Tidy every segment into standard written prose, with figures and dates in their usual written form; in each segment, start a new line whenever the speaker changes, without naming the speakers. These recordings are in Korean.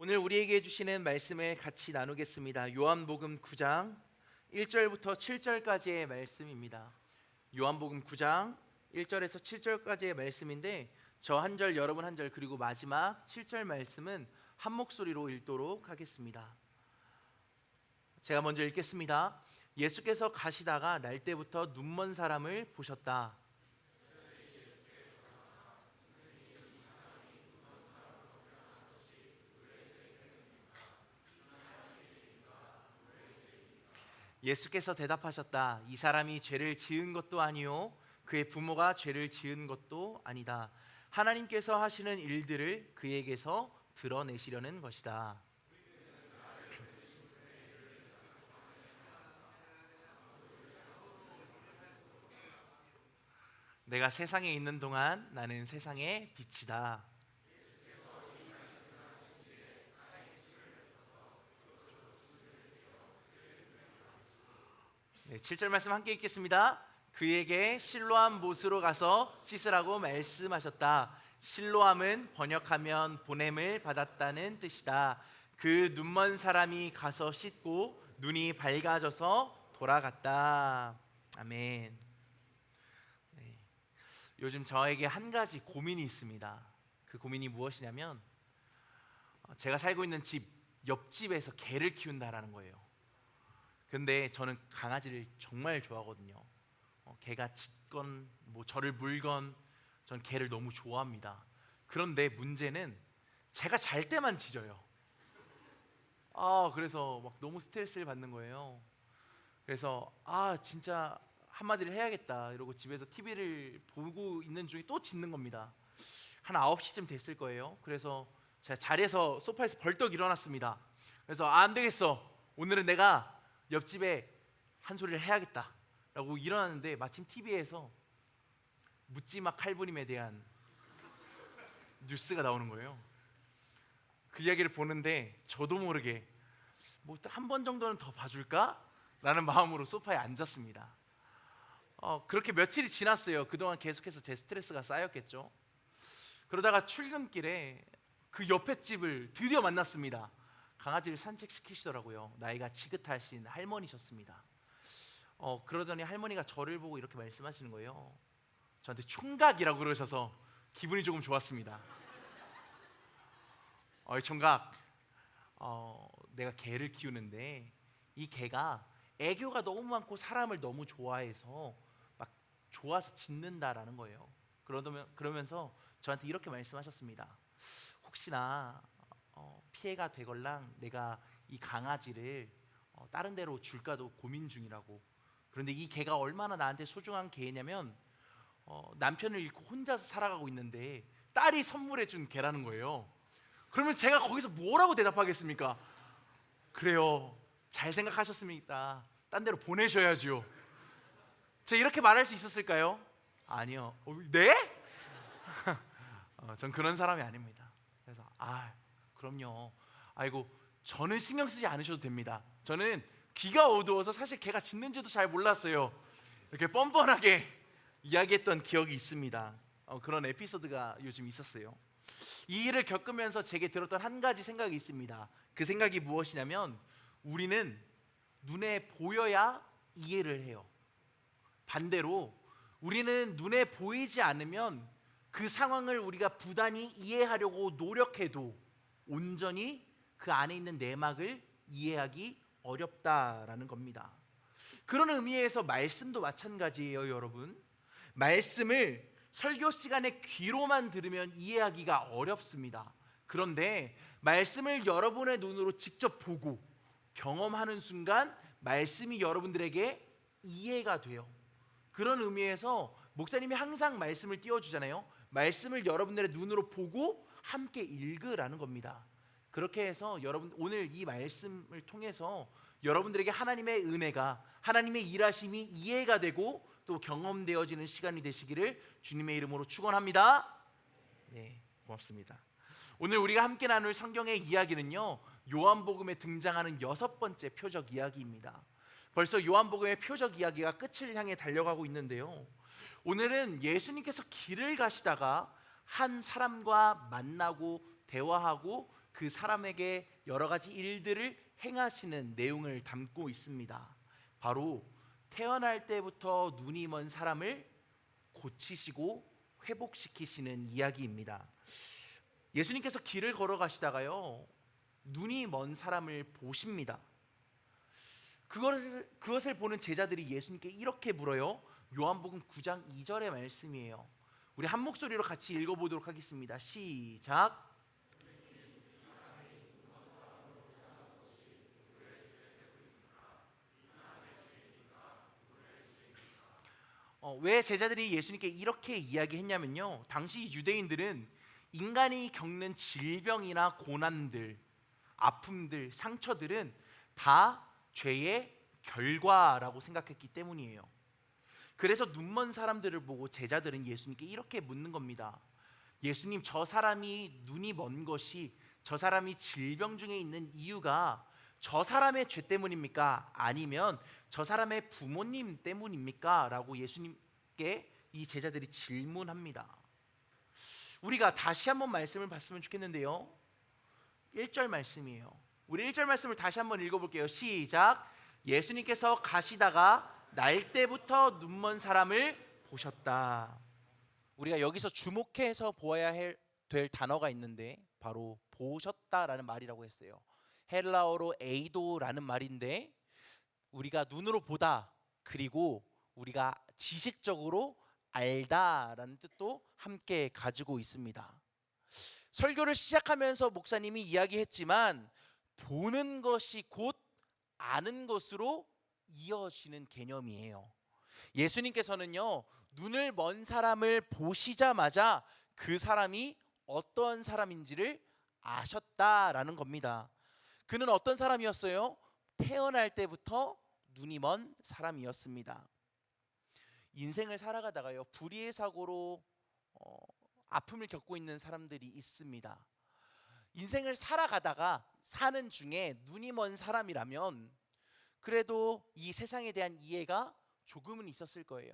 오늘 우리에게 주시는 말씀을 같이 나누겠습니다. 요한복음 9장 1절부터 7절까지의 말씀입니다. 요한복음 9장 1절에서 7절까지의 말씀인데 저 한 절, 여러분 한 절, 그리고 마지막 7절 말씀은 한 목소리로 읽도록 하겠습니다. 제가 먼저 읽겠습니다. 예수께서 가시다가 날 때부터 눈먼 사람을 보셨다. 예수께서 대답하셨다. 이 사람이 죄를 지은 것도 아니요 그의 부모가 죄를 지은 것도 아니다. 하나님께서 하시는 일들을 그에게서 드러내시려는 것이다. 내가 세상에 있는 동안 나는 세상의 빛이다. 네, 7절 말씀 함께 읽겠습니다. 그에게 실로암 못으로 가서 씻으라고 말씀하셨다. 실로암은 번역하면 보냄을 받았다는 뜻이다. 그 눈먼 사람이 가서 씻고 눈이 밝아져서 돌아갔다. 아멘. 네, 요즘 저에게 한 가지 고민이 있습니다. 그 고민이 무엇이냐면 제가 살고 있는 집 옆집에서 개를 키운다라는 거예요. 근데 저는 강아지를 정말 좋아하거든요. 개가 짖건 뭐 저를 물건 전 개를 너무 좋아합니다. 그런데 문제는 제가 잘 때만 짖어요. 그래서 막 너무 스트레스를 받는 거예요. 그래서 진짜 한마디를 해야겠다 이러고 집에서 TV를 보고 있는 중에 또 짖는 겁니다. 한 9시쯤 됐을 거예요. 그래서 제가 자리에서 소파에서 벌떡 일어났습니다. 그래서 안 되겠어, 오늘은 내가 옆집에 한 소리를 해야겠다 라고 일어났는데 마침 TV에서 묻지마 칼부림에 대한 뉴스가 나오는 거예요. 그 이야기를 보는데 저도 모르게 뭐 한 번 정도는 더 봐줄까? 라는 마음으로 소파에 앉았습니다. 그렇게 며칠이 지났어요. 그동안 계속해서 제 스트레스가 쌓였겠죠. 그러다가 출근길에 그 옆에 집을 드디어 만났습니다. 강아지를 산책시키시더라고요. 나이가 지긋하신 할머니셨습니다. 그러더니 할머니가 저를 보고 이렇게 말씀하시는 거예요. 저한테 총각이라고 그러셔서 기분이 조금 좋았습니다. 총각, 내가 개를 키우는데 이 개가 애교가 너무 많고 사람을 너무 좋아해서 막 좋아서 짖는다라는 거예요. 그러면서 저한테 이렇게 말씀하셨습니다. 혹시나 피해가 되걸랑 내가 이 강아지를 다른 데로 줄까도 고민 중이라고. 그런데 이 개가 얼마나 나한테 소중한 개냐면 남편을 잃고 혼자서 살아가고 있는데 딸이 선물해 준 개라는 거예요. 그러면 제가 거기서 뭐라고 대답하겠습니까? 그래요, 잘 생각하셨습니다. 딴 데로 보내셔야죠. 제가 이렇게 말할 수 있었을까요? 아니요. 네? 전 그런 사람이 아닙니다. 그래서 그럼요. 아이고, 저는 신경 쓰지 않으셔도 됩니다. 저는 귀가 어두워서 사실 걔가 짖는지도 잘 몰랐어요. 이렇게 뻔뻔하게 이야기했던 기억이 있습니다. 그런 에피소드가 요즘 있었어요. 이 일을 겪으면서 제게 들었던 한 가지 생각이 있습니다. 그 생각이 무엇이냐면 우리는 눈에 보여야 이해를 해요. 반대로 우리는 눈에 보이지 않으면 그 상황을 우리가 부단히 이해하려고 노력해도 온전히 그 안에 있는 내막을 이해하기 어렵다라는 겁니다. 그런 의미에서 말씀도 마찬가지예요, 여러분. 말씀을 설교 시간에 귀로만 들으면 이해하기가 어렵습니다. 그런데 말씀을 여러분의 눈으로 직접 보고 경험하는 순간 말씀이 여러분들에게 이해가 돼요. 그런 의미에서 목사님이 항상 말씀을 띄워주잖아요. 말씀을 여러분들의 눈으로 보고 함께 읽으라는 겁니다. 그렇게 해서 여러분 오늘 이 말씀을 통해서 여러분들에게 하나님의 은혜가, 하나님의 일하심이 이해가 되고 또 경험되어지는 시간이 되시기를 주님의 이름으로 축원합니다. 네, 고맙습니다. 오늘 우리가 함께 나눌 성경의 이야기는요, 요한복음에 등장하는 6번째 표적 이야기입니다. 벌써 요한복음의 표적 이야기가 끝을 향해 달려가고 있는데요, 오늘은 예수님께서 길을 가시다가 한 사람과 만나고 대화하고 그 사람에게 여러 가지 일들을 행하시는 내용을 담고 있습니다. 바로 태어날 때부터 눈이 먼 사람을 고치시고 회복시키시는 이야기입니다. 예수님께서 길을 걸어가시다가요, 눈이 먼 사람을 보십니다. 그것을 보는 제자들이 예수님께 이렇게 물어요. 요한복음 9장 2절의 말씀이에요. 우리 한 목소리로 같이 읽어보도록 하겠습니다. 시작. 왜 제자들이 예수님께 이렇게 이야기했냐면요, 당시 유대인들은 인간이 겪는 질병이나 고난들, 아픔들, 상처들은 다 죄의 결과라고 생각했기 때문이에요. 그래서 눈먼 사람들을 보고 제자들은 예수님께 이렇게 묻는 겁니다. 예수님, 저 사람이 눈이 먼 것이, 저 사람이 질병 중에 있는 이유가 저 사람의 죄 때문입니까? 아니면 저 사람의 부모님 때문입니까? 라고 예수님께 이 제자들이 질문합니다. 우리가 다시 한번 말씀을 봤으면 좋겠는데요, 1절 말씀이에요. 우리 1절 말씀을 다시 한번 읽어볼게요. 시작. 예수님께서 가시다가 날 때부터 눈먼 사람을 보셨다. 우리가 여기서 주목해서 보아야 될 단어가 있는데 바로 보셨다라는 말이라고 했어요. 헬라어로 에이도라는 말인데, 우리가 눈으로 보다, 그리고 우리가 지식적으로 알다라는 뜻도 함께 가지고 있습니다. 설교를 시작하면서 목사님이 이야기했지만, 보는 것이 곧 아는 것으로 이어지는 개념이에요. 예수님께서는요, 눈을 먼 사람을 보시자마자 그 사람이 어떤 사람인지를 아셨다라는 겁니다. 그는 어떤 사람이었어요? 태어날 때부터 눈이 먼 사람이었습니다. 인생을 살아가다가요, 불의의 사고로 아픔을 겪고 있는 사람들이 있습니다. 인생을 살아가다가 사는 중에 눈이 먼 사람이라면 그래도 이 세상에 대한 이해가 조금은 있었을 거예요.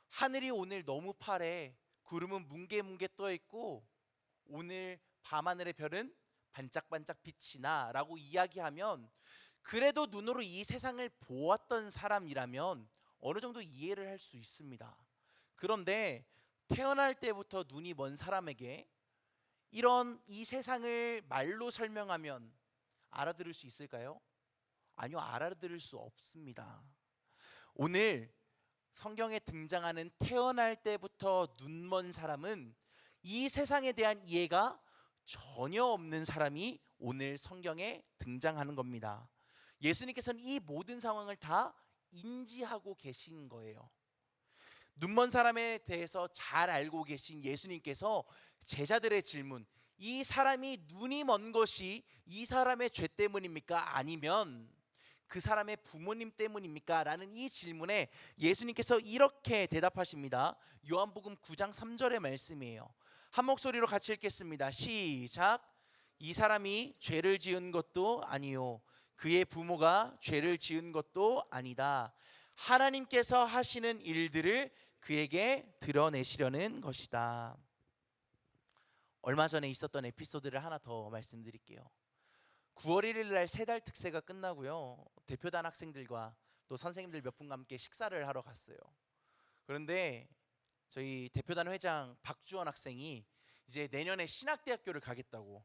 하늘이 오늘 너무 파래, 구름은 뭉게뭉게 떠 있고 오늘 밤하늘의 별은 반짝반짝 빛이 나 라고 이야기하면, 그래도 눈으로 이 세상을 보았던 사람이라면 어느 정도 이해를 할 수 있습니다. 그런데 태어날 때부터 눈이 먼 사람에게 이런 이 세상을 말로 설명하면 알아들을 수 있을까요? 아니요, 알아들을 수 없습니다. 오늘 성경에 등장하는 태어날 때부터 눈먼 사람은 이 세상에 대한 이해가 전혀 없는 사람이 오늘 성경에 등장하는 겁니다. 예수님께서는 이 모든 상황을 다 인지하고 계신 거예요. 눈먼 사람에 대해서 잘 알고 계신 예수님께서 제자들의 질문, 이 사람이 눈이 먼 것이 이 사람의 죄 때문입니까? 아니면 그 사람의 부모님 때문입니까? 라는 이 질문에 예수님께서 이렇게 대답하십니다. 요한복음 9장 3절의 말씀이에요. 한 목소리로 같이 읽겠습니다. 시작. 이 사람이 죄를 지은 것도 아니요, 그의 부모가 죄를 지은 것도 아니다. 하나님께서 하시는 일들을 그에게 드러내시려는 것이다. 얼마 전에 있었던 에피소드를 하나 더 말씀드릴게요. 9월 1일 날 세 달 특세가 끝나고요, 대표단 학생들과 또 선생님들 몇 분과 함께 식사를 하러 갔어요. 그런데 저희 대표단 회장 박주원 학생이 이제 내년에 신학대학교를 가겠다고,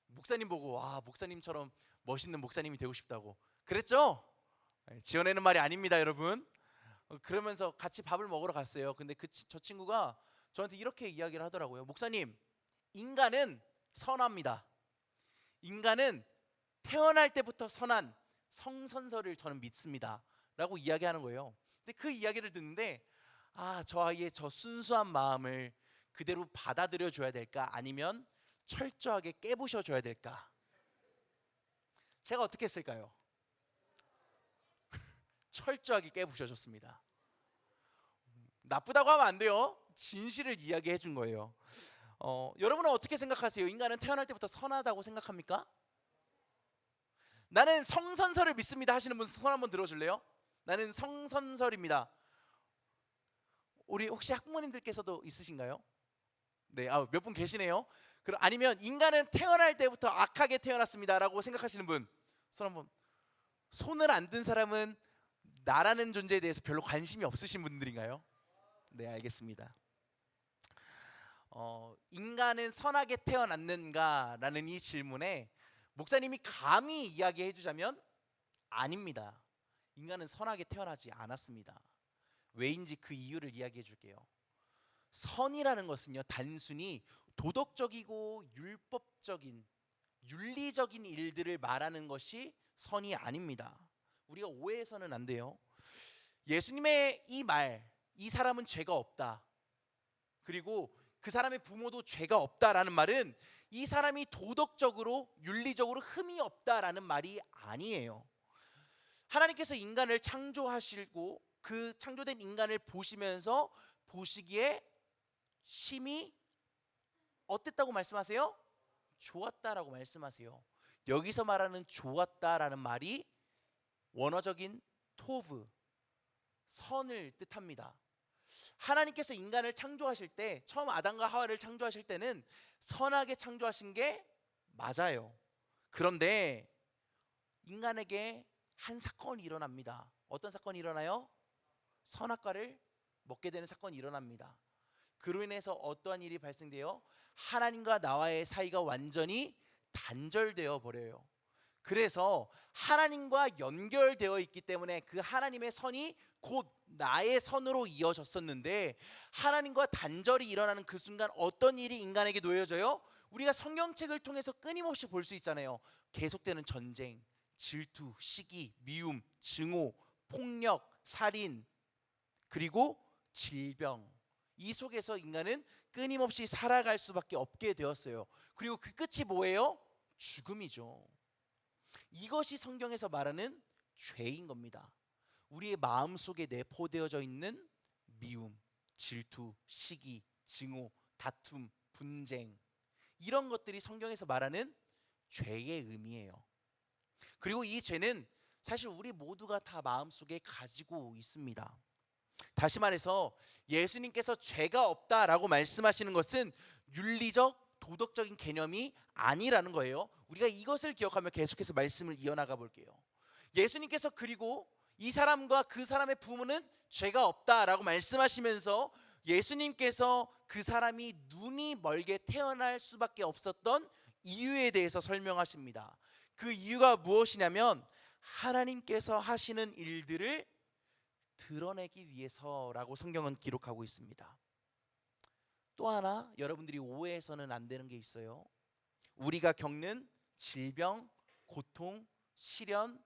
목사님 보고 와, 목사님처럼 멋있는 목사님이 되고 싶다고 그랬죠? 지어내는 말이 아닙니다, 여러분. 그러면서 같이 밥을 먹으러 갔어요. 근데 저 친구가 저한테 이렇게 이야기를 하더라고요. 목사님, 인간은 선합니다. 인간은 태어날 때부터 선한 성선설을 저는 믿습니다 라고 이야기하는 거예요. 근데 그 이야기를 듣는데, 저 아이의 저 순수한 마음을 그대로 받아들여 줘야 될까, 아니면 철저하게 깨부셔 줘야 될까? 제가 어떻게 했을까요? 철저하게 깨부셔 줬습니다. 나쁘다고 하면 안 돼요. 진실을 이야기해 준 거예요. 여러분은 어떻게 생각하세요? 인간은 태어날 때부터 선하다고 생각합니까? 나는 성선설을 믿습니다 하시는 분 손 한번 들어줄래요? 나는 성선설입니다. 우리 혹시 학부모님들께서도 있으신가요? 네, 몇 분 계시네요. 그럼 아니면 인간은 태어날 때부터 악하게 태어났습니다라고 생각하시는 분 손 한번. 손을 안 든 사람은 나라는 존재에 대해서 별로 관심이 없으신 분들인가요? 네, 알겠습니다. 인간은 선하게 태어났는가라는 이 질문에 목사님이 감히 이야기해 주자면 아닙니다. 인간은 선하게 태어나지 않았습니다. 왜인지 그 이유를 이야기해 줄게요. 선이라는 것은요, 단순히 도덕적이고 율법적인 윤리적인 일들을 말하는 것이 선이 아닙니다. 우리가 오해해서는 안 돼요. 예수님의 이 말, 이 사람은 죄가 없다, 그리고 그 사람의 부모도 죄가 없다라는 말은 이 사람이 도덕적으로 윤리적으로 흠이 없다라는 말이 아니에요. 하나님께서 인간을 창조하시고 그 창조된 인간을 보시면서 보시기에 심히 어땠다고 말씀하세요? 좋았다라고 말씀하세요. 여기서 말하는 좋았다라는 말이 원어적인 토브, 선을 뜻합니다. 하나님께서 인간을 창조하실 때, 처음 아담과 하와를 창조하실 때는 선하게 창조하신 게 맞아요. 그런데 인간에게 한 사건이 일어납니다. 어떤 사건이 일어나요? 선악과를 먹게 되는 사건이 일어납니다. 그로 인해서 어떠한 일이 발생돼요? 하나님과 나와의 사이가 완전히 단절되어 버려요. 그래서 하나님과 연결되어 있기 때문에 그 하나님의 선이 곧 나의 선으로 이어졌었는데, 하나님과 단절이 일어나는 그 순간 어떤 일이 인간에게 놓여져요? 우리가 성경책을 통해서 끊임없이 볼 수 있잖아요. 계속되는 전쟁, 질투, 시기, 미움, 증오, 폭력, 살인, 그리고 질병. 이 속에서 인간은 끊임없이 살아갈 수밖에 없게 되었어요. 그리고 그 끝이 뭐예요? 죽음이죠. 이것이 성경에서 말하는 죄인 겁니다. 우리의 마음속에 내포되어져 있는 미움, 질투, 시기, 증오, 다툼, 분쟁, 이런 것들이 성경에서 말하는 죄의 의미예요. 그리고 이 죄는 사실 우리 모두가 다 마음속에 가지고 있습니다. 다시 말해서 예수님께서 죄가 없다라고 말씀하시는 것은 윤리적 도덕적인 개념이 아니라는 거예요. 우리가 이것을 기억하며 계속해서 말씀을 이어나가 볼게요. 예수님께서 그리고 이 사람과 그 사람의 부모는 죄가 없다라고 말씀하시면서 예수님께서 그 사람이 눈이 멀게 태어날 수밖에 없었던 이유에 대해서 설명하십니다. 그 이유가 무엇이냐면 하나님께서 하시는 일들을 드러내기 위해서라고 성경은 기록하고 있습니다. 또 하나 여러분들이 오해해서는 안 되는 게 있어요. 우리가 겪는 질병, 고통, 시련,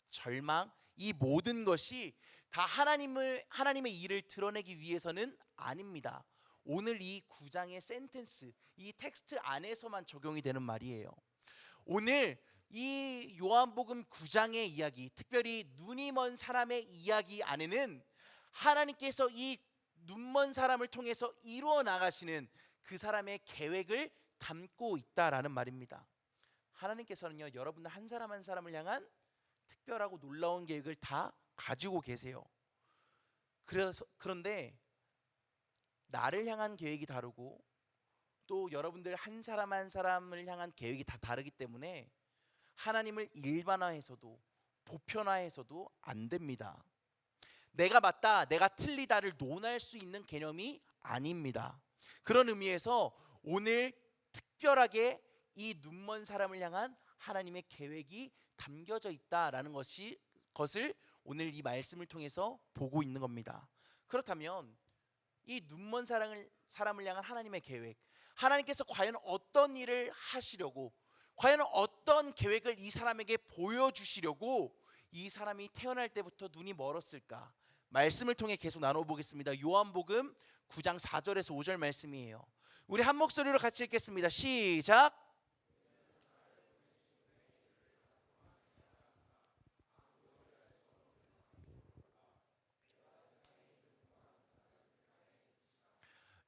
절망, 이 모든 것이 다 하나님의 일을 드러내기 위해서는 아닙니다. 오늘 이 9장의 센텐스, 이 텍스트 안에서만 적용이 되는 말이에요. 오늘 이 요한복음 9장의 이야기, 특별히 눈이 먼 사람의 이야기 안에는 하나님께서 이 눈먼 사람을 통해서 이루어 나가시는 그 사람의 계획을 담고 있다라는 말입니다. 하나님께서는요, 여러분들 한 사람 한 사람을 향한 특별하고 놀라운 계획을 다 가지고 계세요. 그런데 나를 향한 계획이 다르고 또 여러분들 한 사람 한 사람을 향한 계획이 다 다르기 때문에 하나님을 일반화해서도 보편화해서도 안 됩니다. 내가 맞다, 내가 틀리다를 논할 수 있는 개념이 아닙니다. 그런 의미에서 오늘 특별하게 이 눈먼 사람을 향한 하나님의 계획이 담겨져 있다라는 것을 오늘 이 말씀을 통해서 보고 있는 겁니다. 그렇다면 이 눈먼 사람을 향한 하나님의 계획, 하나님께서 과연 어떤 일을 하시려고, 과연 어떤 계획을 이 사람에게 보여주시려고 이 사람이 태어날 때부터 눈이 멀었을까? 말씀을 통해 계속 나눠보겠습니다. 요한복음 9장 4절에서 5절 말씀이에요. 우리 한 목소리로 같이 읽겠습니다. 시작.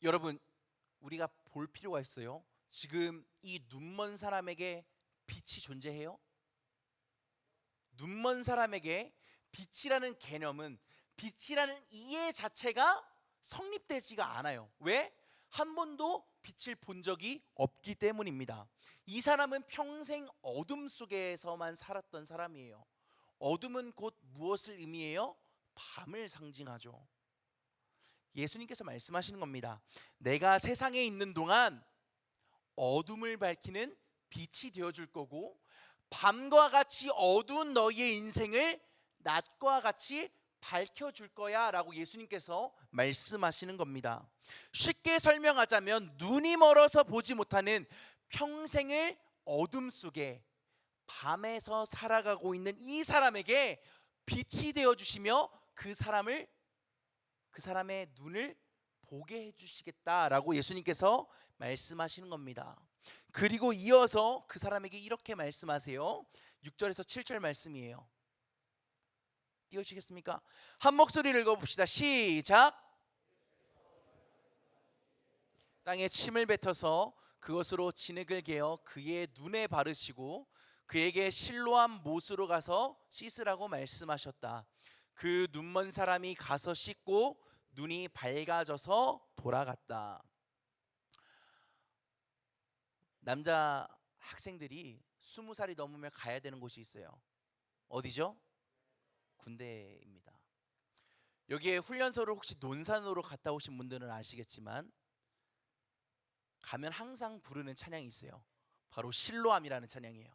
여러분, 우리가 볼 필요가 있어요. 지금 이 눈먼 사람에게 빛이 존재해요? 눈먼 사람에게 빛이라는 개념은, 빛이라는 이해 자체가 성립되지가 않아요. 왜?
한 번도 빛을 본 적이 없기 때문입니다. 이 사람은 평생 어둠 속에서만 살았던 사람이에요. 어둠은 곧 무엇을 의미해요? 밤을 상징하죠. 예수님께서 말씀하시는 겁니다. 내가 세상에 있는 동안 어둠을 밝히는 빛이 되어줄 거고, 밤과 같이 어두운 너희의 인생을 낮과 같이 밝혀줄 거야 라고 예수님께서 말씀하시는 겁니다. 쉽게 설명하자면 눈이 멀어서 보지 못하는 평생을 어둠 속에 밤에서 살아가고 있는 이 사람에게 빛이 되어주시며 그 사람의 눈을 보게 해주시겠다라고 예수님께서 말씀하시는 겁니다. 그리고 이어서 그 사람에게 이렇게 말씀하세요. 6절에서 7절 말씀이에요. 띄워주시겠습니까? 한 목소리를 읽어봅시다. 시작. 땅에 침을 뱉어서 그것으로 진흙을 개어 그의 눈에 바르시고 그에게 실로암 못으로 가서 씻으라고 말씀하셨다. 그 눈먼 사람이 가서 씻고 눈이 밝아져서 돌아갔다. 남자 학생들이 20살이 넘으면 가야 되는 곳이 있어요. 어디죠? 군대입니다. 여기에 훈련소를 혹시 논산으로 갔다 오신 분들은 아시겠지만 가면 항상 부르는 찬양이 있어요. 바로 실로암이라는 찬양이에요.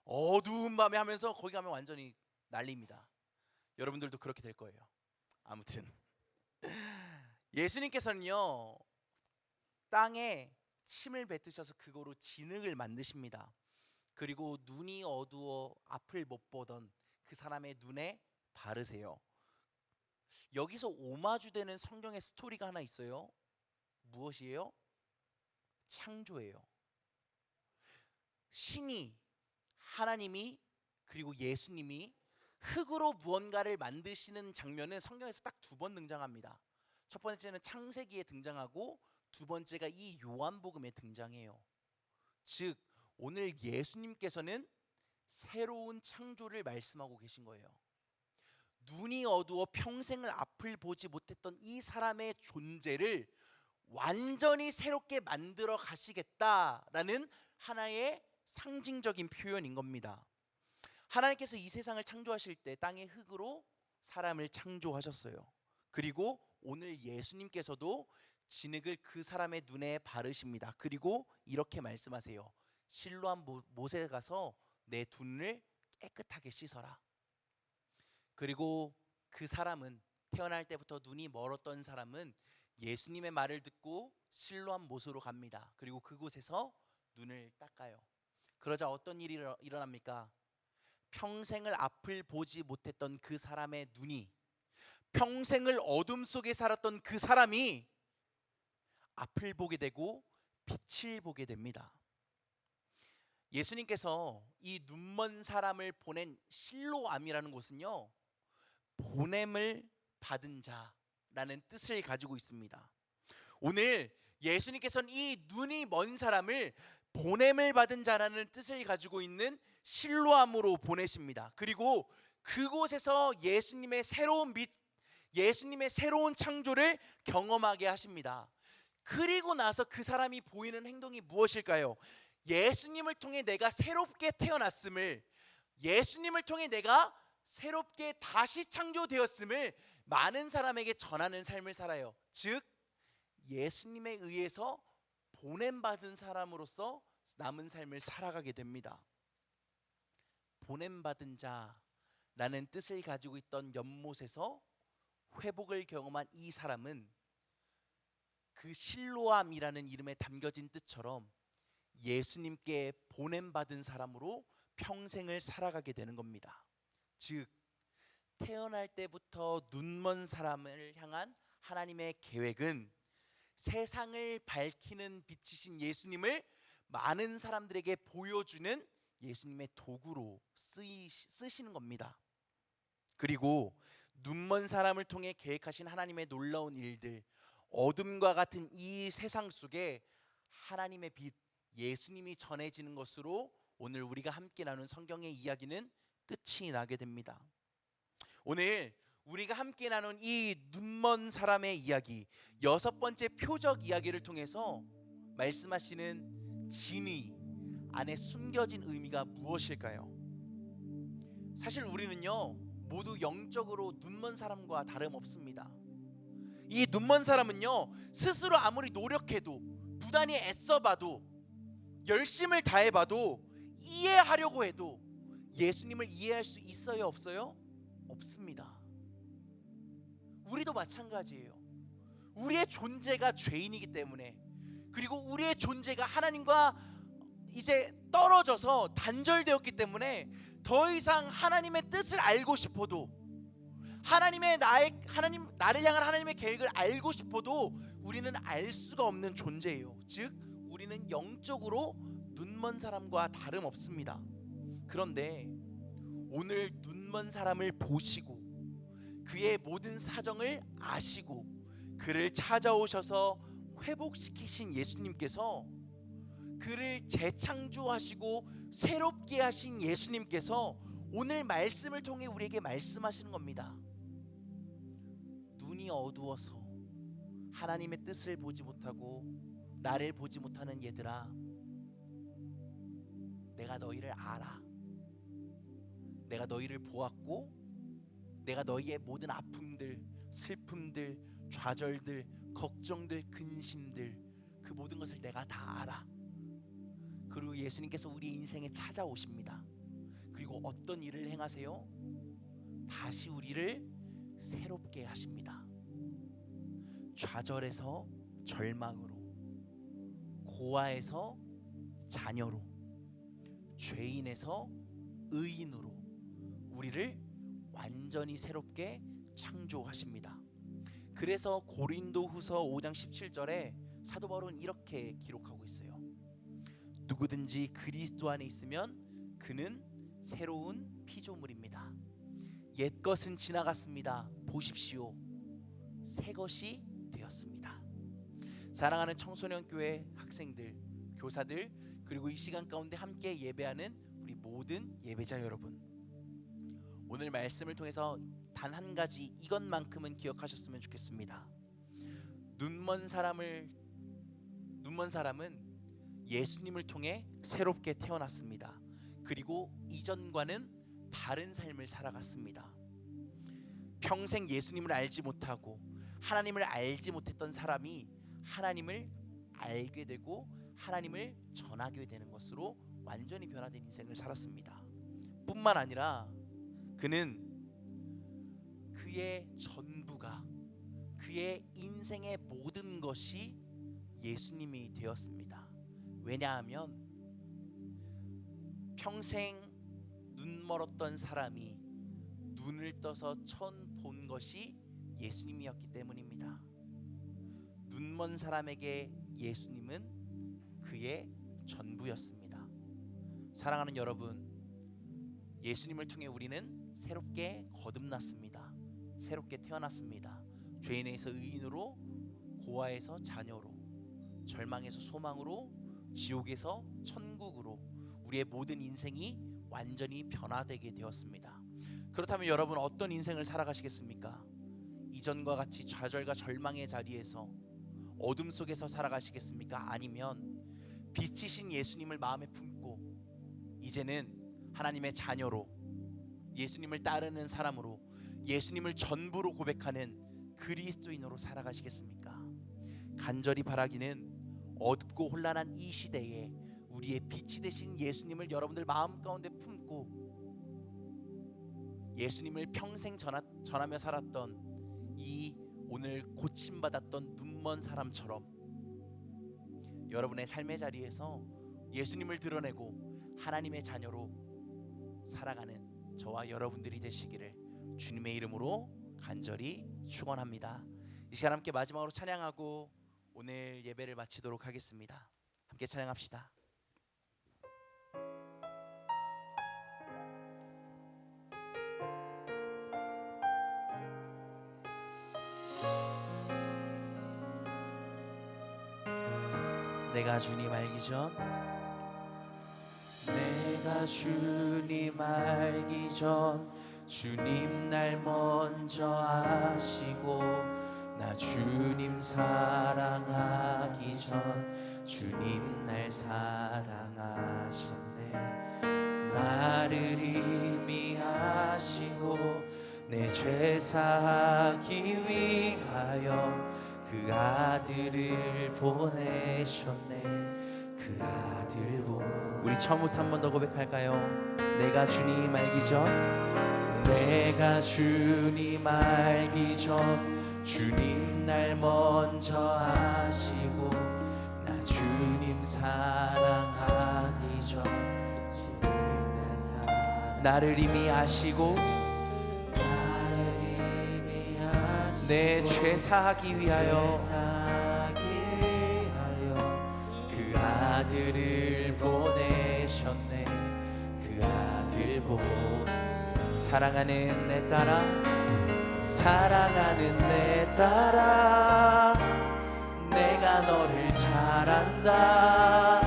어두운 밤에 하면서 거기 가면 완전히 난리입니다. 여러분들도 그렇게 될 거예요. 아무튼 예수님께서는요, 땅에 침을 뱉으셔서 그거로 진흙을 만드십니다. 그리고 눈이 어두워 앞을 못 보던 그 사람의 눈에 바르세요. 여기서 오마주되는 성경의 스토리가 하나 있어요. 무엇이에요? 창조예요. 신이, 하나님이, 그리고 예수님이 흙으로 무언가를 만드시는 장면은 성경에서 딱 두 번 등장합니다. 첫 번째는 창세기에 등장하고 두 번째가 이 요한복음에 등장해요. 즉 오늘 예수님께서는 새로운 창조를 말씀하고 계신 거예요. 눈이 어두워 평생을 앞을 보지 못했던 이 사람의 존재를 완전히 새롭게 만들어 가시겠다라는 하나의 상징적인 표현인 겁니다. 하나님께서 이 세상을 창조하실 때 땅의 흙으로 사람을 창조하셨어요. 그리고 오늘 예수님께서도 진흙을 그 사람의 눈에 바르십니다. 그리고 이렇게 말씀하세요. 실로암 못에 가서 내 눈을 깨끗하게 씻어라. 그리고 그 사람은, 태어날 때부터 눈이 멀었던 사람은 예수님의 말을 듣고 실로암 못으로 갑니다. 그리고 그곳에서 눈을 닦아요. 그러자 어떤 일이 일어납니까? 평생을 앞을 보지 못했던 그 사람의 눈이, 평생을 어둠 속에 살았던 그 사람이 앞을 보게 되고 빛을 보게 됩니다. 예수님께서 이 눈먼 사람을 보낸 실로암이라는 곳은요, 보냄을 받은 자라는 뜻을 가지고 있습니다. 오늘 예수님께서는 이 눈이 먼 사람을 보냄을 받은 자라는 뜻을 가지고 있는 실로암으로 보내십니다. 그리고 그곳에서 예수님의 새로운 빛, 예수님의 새로운 창조를 경험하게 하십니다. 그리고 나서 그 사람이 보이는 행동이 무엇일까요? 예수님을 통해 내가 새롭게 태어났음을, 예수님을 통해 내가 새롭게 다시 창조되었음을 많은 사람에게 전하는 삶을 살아요. 즉 예수님에 의해서 보냄받은 사람으로서 남은 삶을 살아가게 됩니다. 보냄받은 자라는 뜻을 가지고 있던 연못에서 회복을 경험한 이 사람은 그 실로암이라는 이름에 담겨진 뜻처럼 예수님께 보냄받은 사람으로 평생을 살아가게 되는 겁니다. 즉 태어날 때부터 눈먼 사람을 향한 하나님의 계획은 세상을 밝히는 빛이신 예수님을 많은 사람들에게 보여주는 예수님의 도구로 쓰시는 겁니다. 그리고 눈먼 사람을 통해 계획하신 하나님의 놀라운 일들, 어둠과 같은 이 세상 속에 하나님의 빛, 예수님이 전해지는 것으로 오늘 우리가 함께 나눈 성경의 이야기는 끝이 나게 됩니다. 오늘 우리가 함께 나눈 이 눈먼 사람의 이야기, 6번째 표적 이야기를 통해서 말씀하시는 진의 안에 숨겨진 의미가 무엇일까요? 사실 우리는요 모두 영적으로 눈먼 사람과 다름없습니다. 이 눈먼 사람은요 스스로 아무리 노력해도, 부단히 애써봐도, 열심을 다해봐도, 이해하려고 해도 예수님을 이해할 수 있어요, 없어요? 없습니다. 우리도 마찬가지예요. 우리의 존재가 죄인이기 때문에, 그리고 우리의 존재가 하나님과 이제 떨어져서 단절되었기 때문에 더 이상 하나님의 뜻을 알고 싶어도, 나를 향한 하나님의 계획을 알고 싶어도 우리는 알 수가 없는 존재예요. 즉 우리는 영적으로 눈먼 사람과 다름없습니다. 그런데 오늘 눈먼 사람을 보시고 그의 모든 사정을 아시고 그를 찾아오셔서 회복시키신 예수님께서, 그를 재창조하시고 새롭게 하신 예수님께서 오늘 말씀을 통해 우리에게 말씀하시는 겁니다. 눈이 어두워서 하나님의 뜻을 보지 못하고 나를 보지 못하는 얘들아, 내가 너희를 알아. 내가 너희를 보았고 내가 너희의 모든 아픔들, 슬픔들, 좌절들, 걱정들, 근심들, 그 모든 것을 내가 다 알아. 그리고 예수님께서 우리 인생에 찾아오십니다. 그리고 어떤 일을 행하세요? 다시 우리를 새롭게 하십니다. 좌절에서 절망으로, 고아에서 자녀로, 죄인에서 의인으로 우리를 완전히 새롭게 창조하십니다. 그래서 고린도후서 5장 17절에 사도 바울은 이렇게 기록하고 있어요. 누구든지 그리스도 안에 있으면 그는 새로운 피조물입니다. 옛 것은 지나갔습니다. 보십시오, 새 것이 되었습니다. 사랑하는 청소년 교회 학생들, 교사들, 그리고 이 시간 가운데 함께 예배하는 우리 모든 예배자 여러분, 오늘 말씀을 통해서 단 한 가지 이것만큼은 기억하셨으면 좋겠습니다. 눈먼 사람은 예수님을 통해 새롭게 태어났습니다. 그리고 이전과는 다른 삶을 살아갔습니다. 평생 예수님을 알지 못하고 하나님을 알지 못했던 사람이 하나님을 알게 되고 하나님을 전하게 되는 것으로 완전히 변화된 인생을 살았습니다. 뿐만 아니라 그는 그의 전부가, 그의 인생의 모든 것이 예수님이 되었습니다. 왜냐하면 평생 눈 멀었던 사람이 눈을 떠서 처음 본 것이 예수님이었기 때문입니다. 눈먼 사람에게 예수님은 그의 전부였습니다. 사랑하는 여러분, 예수님을 통해 우리는 새롭게 거듭났습니다. 새롭게 태어났습니다. 죄인에서 의인으로, 고아에서 자녀로, 절망에서 소망으로, 지옥에서 천국으로 우리의 모든 인생이 완전히 변화되게 되었습니다. 그렇다면 여러분 어떤 인생을 살아가시겠습니까? 이전과 같이 좌절과 절망의 자리에서 어둠 속에서 살아가시겠습니까? 아니면 빛이신 예수님을 마음에 품고 이제는 하나님의 자녀로, 예수님을 따르는 사람으로, 예수님을 전부로 고백하는 그리스도인으로 살아가시겠습니까? 간절히 바라기는 어둡고 혼란한 이 시대에 우리의 빛이 되신 예수님을 여러분들 마음 가운데 품고 예수님을 평생 전하며 살았던 이 오늘 고침받았던 눈먼 사람처럼 여러분의 삶의 자리에서 예수님을 드러내고 하나님의 자녀로 살아가는 저와 여러분들이 되시기를 주님의 이름으로 간절히 축원합니다. 이 시간 함께 마지막으로 찬양하고 오늘 예배를 마치도록 하겠습니다. 함께 찬양합시다. 내가 주님 알기 전, 내가 주님 알기 전 주님 날 먼저 아시고 나 주님 사랑하기 전 주님 날 사랑하셨네. 나를 이미 아시고 내 죄 사하기 위하여 그 아들을 보내셨네. 그 아들 우리 처음부터 한 번 더 고백할까요? 내가 주님 알기 전 내가 주님 알기 전 주님 날 먼저 아시고 나 주님 사랑하기 전 나를 이미 아시고 내 죄 사하기 위하여 그 아들을 보내셨네. 그 아들 사랑하는 내 딸아, 사랑하는 내 딸아, 내가 너를 잘 안다.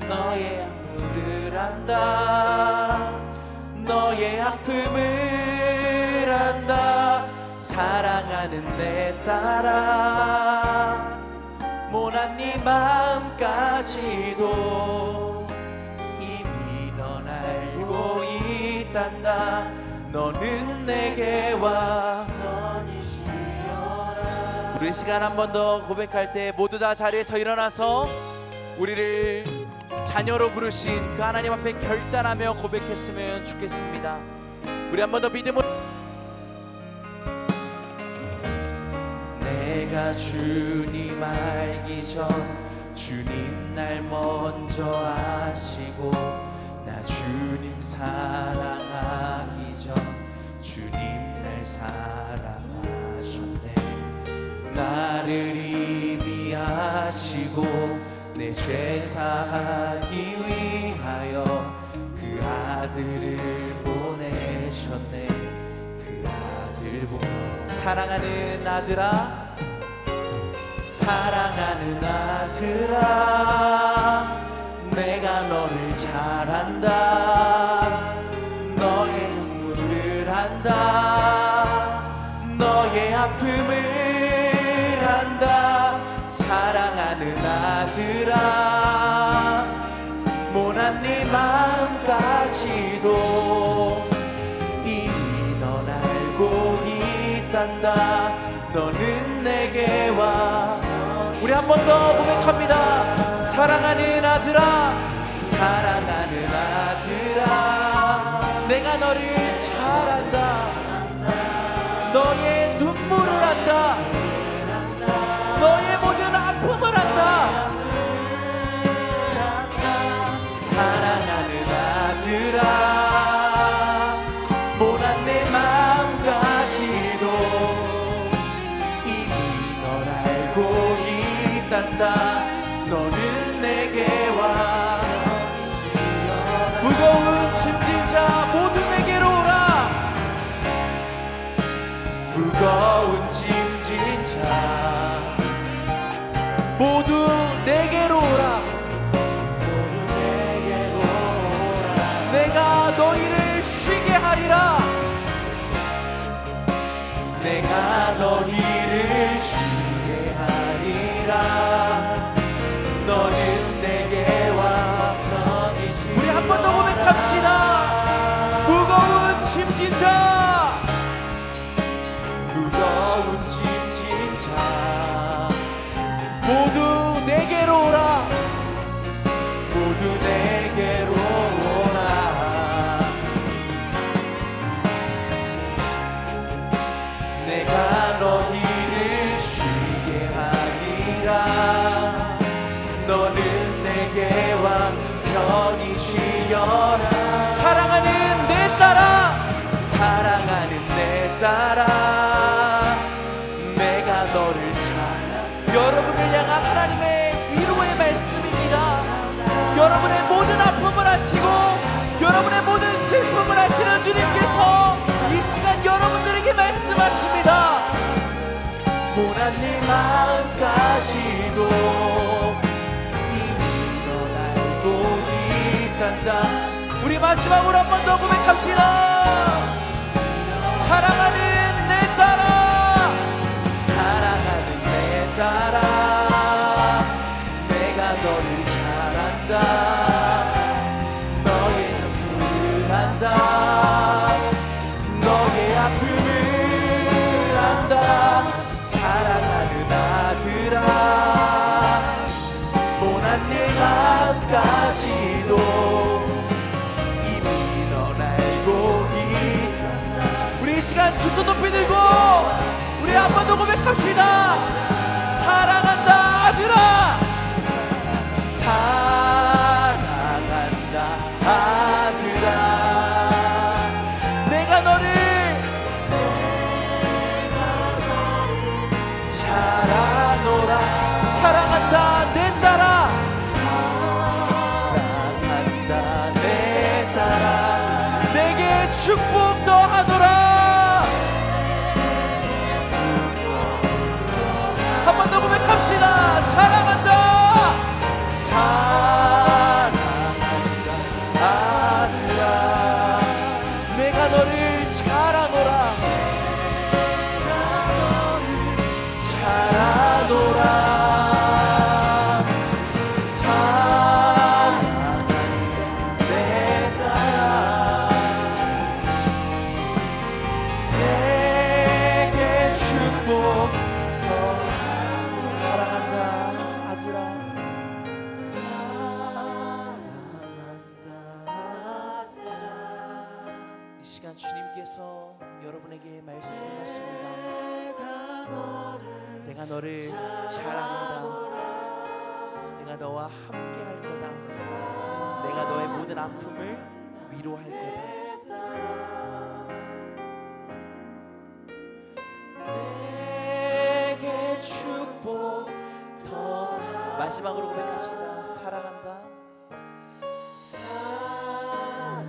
너의 약물을 안다. 너의 아픔을 안다. 사랑하는 내 딸아, 모난 네 마음까지도 이미 넌 알고 있단다. 너는 내게 와. 우리 시간 한 번 더 고백할 때 모두 다 자리에서 일어나서 우리를 자녀로 부르신 그 하나님 앞에 결단하며 고백했으면 좋겠습니다. 우리 한 번 더 믿음으로 내가 주님 알기 전 주님 날 먼저 아시고 나 주님 사랑하기 전 주님 날 사랑하셨네. 나를 이미 아시고 내 죄 사하기 위하여 그 아들을 보내셨네. 그 아들 사랑하는 아들아, 사랑하는 아들아, 내가 너를 잘 안다. 너의 눈물을 안다. 너의 아픔을 안다. 사랑하는 아들아, 모난 네 마음까지도 이미 넌 알고 있단다. 너는 내게 와. 우리 한 번 더 고백합니다. 사랑하는 아들아, 사랑하는 아들아, 내가 너를 잘 안다. 너의 눈물을 안다. 너의 모든 아픔을 안다. 사랑하는 아들아, 모난 내 마음까지도 이미 널 알고 있단다. 너는 내게 와. 무거운 짐진 자 모두 내게로 오라. 무거운 짐진 자 모두 내게로 오라. 모두 내게로 오라. 내가 너희를 쉬게 하리라. 내가 너희를 쉬게 하리라. 너는 내게 와. 우리 한 번 더 고백합시다. 무거운 짐진 자, 무거운 짐진 자 모두 내게로 오라. 모두 내게로 오라. 내가 너희를 쉬게 하리라. 너는 내게 와 편히 쉬어라. 사랑하는 내 딸아, 사랑하는 내 딸아, 내가 너를 잘. 여러분을 향한 하나님의 위로의 말씀입니다. 여러분의 모든 아픔을 아시고 여러분의 모든 슬픔을 아시는 주님께서 이 시간 여러분들에게 말씀하십니다. 모난 네 마음까지도 이미 넌 알고 있단다. 우리 마지막으로 한 번 더 고백합시다. 사랑하는 내 딸아, 사랑하는 내 딸아, 내가 너를 잘 안다. 너의 눈물을 안다. 너의 아픔을 안다. 사랑하는 아들아, 못난 내 마음까지도 이미 넌 알고 있다. 우리 이 시간 두 손 높이 들고 우리 한 번 더 고백합시다. 사랑한다 아들아, 사랑한다 아들아, 내가 너를 잘 아노라. 사랑한다 내 딸아, 사랑한다 내 딸아, 내게 축복 더하노라. 한 번 더 고백합시다. 사랑한다, 사랑한다 아들아, 내가 너를 잘 아노라. 잘 아노라. 사랑한다 내 딸아, 내게 축복 더. 사랑한다 아들아, 사랑한다 아들아. 이 시간 주님께서 여러분에게 말씀하십니다. 내가 너를 잘 안다. 내가 너와 함께 할 거다. 내가 너의 모든 아픔을 위로할 거다. 내게 축복 더. 마지막으로 고백합시다. 사랑한다. 사랑한다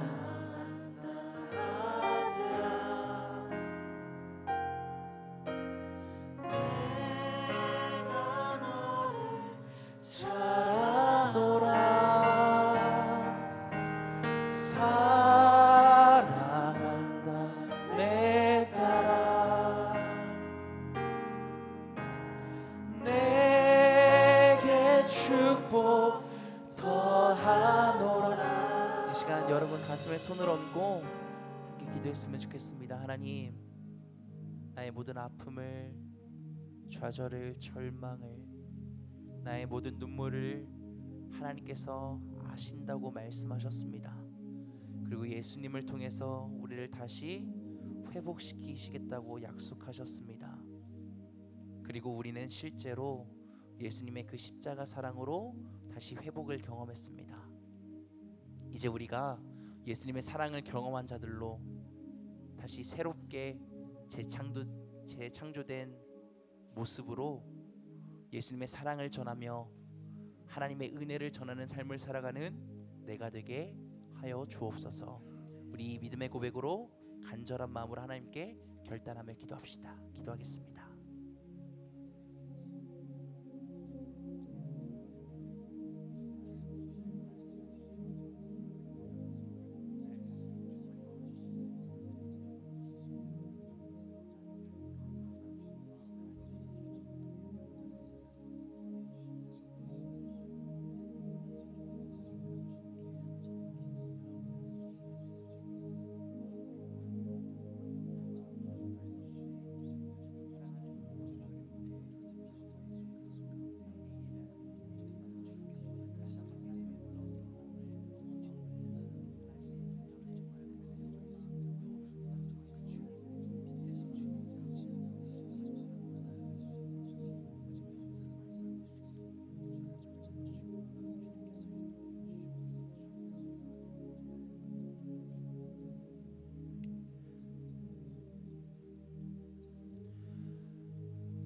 아들아, 내가 너를 잘 아노라. 사랑한다 내 딸아, 내게 축복 더하노라. 이 시간 여러분 가슴에 손을 얹고 함께 기도했으면 좋겠습니다. 하나님, 나의 모든 아픔을, 좌절을, 절망을, 나의 모든 눈물을 하나님께서 아신다고 말씀하셨습니다. 그리고 예수님을 통해서 우리를 다시 회복시키시겠다고 약속하셨습니다. 그리고 우리는 실제로 예수님의 그 십자가 사랑으로 다시 회복을 경험했습니다. 이제 우리가 예수님의 사랑을 경험한 자들로 다시 새롭게 재창조된 모습으로 예수님의 사랑을 전하며 하나님의 은혜를 전하는 삶을 살아가는 내가 되게 하여 주옵소서. 우리 믿음의 고백으로 간절한 마음으로 하나님께 결단하며 기도합시다. 기도하겠습니다.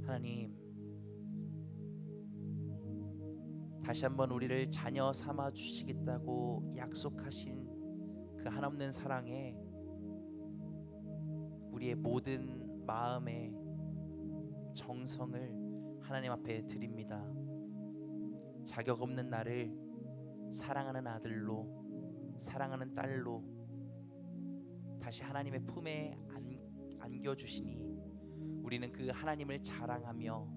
하나님, 다시 한번 우리를 자녀 삼아 주시겠다고 약속하신 그 한없는 사랑에 우리의 모든 마음의 정성을 하나님 앞에 드립니다. 자격 없는 나를 사랑하는 아들로, 사랑하는 딸로 다시 하나님의 품에 안겨주시니 우리는 그 하나님을 자랑하며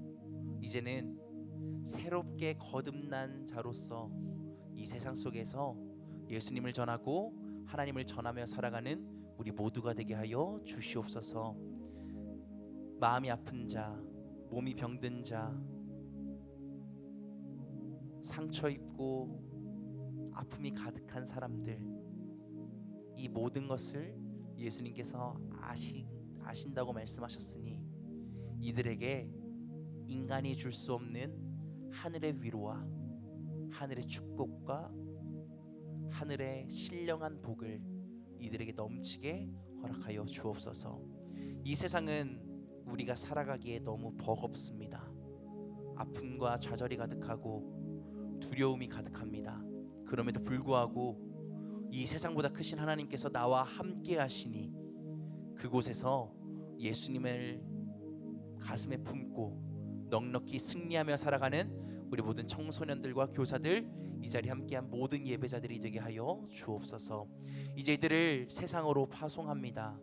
이제는 새롭게 거듭난 자로서 이 세상 속에서 예수님을 전하고 하나님을 전하며 살아가는 우리 모두가 되게 하여 주시옵소서. 마음이 아픈 자, 몸이 병든 자, 상처 입고 아픔이 가득한 사람들, 이 모든 것을 예수님께서 아신다고 말씀하셨으니 이들에게 인간이 줄 수 없는 하늘의 위로와 하늘의 축복과 하늘의 신령한 복을 이들에게 넘치게 허락하여 주옵소서. 이 세상은 우리가 살아가기에 너무 버겁습니다. 아픔과 좌절이 가득하고 두려움이 가득합니다. 그럼에도 불구하고 이 세상보다 크신 하나님께서 나와 함께 하시니 그곳에서 예수님을 가슴에 품고 넉넉히 승리하며 살아가는 우리 모든 청소년들과 교사들, 이 자리에 함께한 모든 예배자들이 되게 하여 주옵소서. 이제 이들을 세상으로 파송합니다.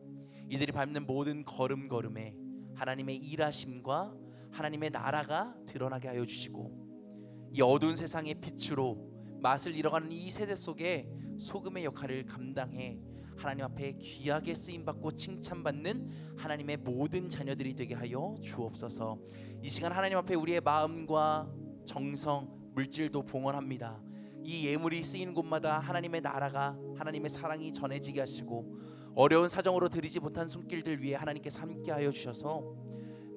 이들이 밟는 모든 걸음걸음에 하나님의 일하심과 하나님의 나라가 드러나게 하여 주시고 이 어두운 세상의 빛으로 맛을 잃어가는 이 세대 속에 소금의 역할을 감당해 하나님 앞에 귀하게 쓰임받고 칭찬받는 하나님의 모든 자녀들이 되게 하여 주옵소서. 이 시간 하나님 앞에 우리의 마음과 정성, 물질도 봉헌합니다. 이 예물이 쓰이는 곳마다 하나님의 나라가, 하나님의 사랑이 전해지게 하시고 어려운 사정으로 드리지 못한 손길들 위해 하나님께서 함께하여 주셔서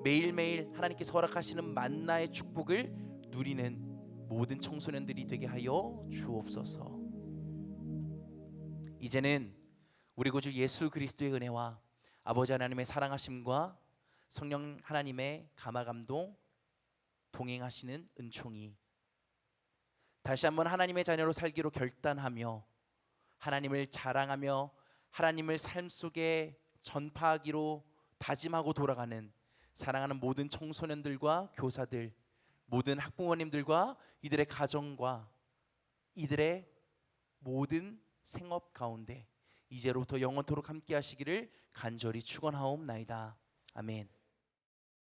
매일매일 하나님께서 허락하시는 만나의 축복을 누리는 모든 청소년들이 되게 하여 주옵소서. 이제는 우리 구주 예수 그리스도의 은혜와 아버지 하나님의 사랑하심과 성령 하나님의 감화감동 동행하시는 은총이 다시 한번 하나님의 자녀로 살기로 결단하며 하나님을 자랑하며 하나님을 삶 속에 전파하기로 다짐하고 돌아가는 사랑하는 모든 청소년들과 교사들, 모든 학부모님들과 이들의 가정과 이들의 모든 생업 가운데 이제로부터 영원토록 함께 하시기를 간절히 축원하옵나이다. 아멘.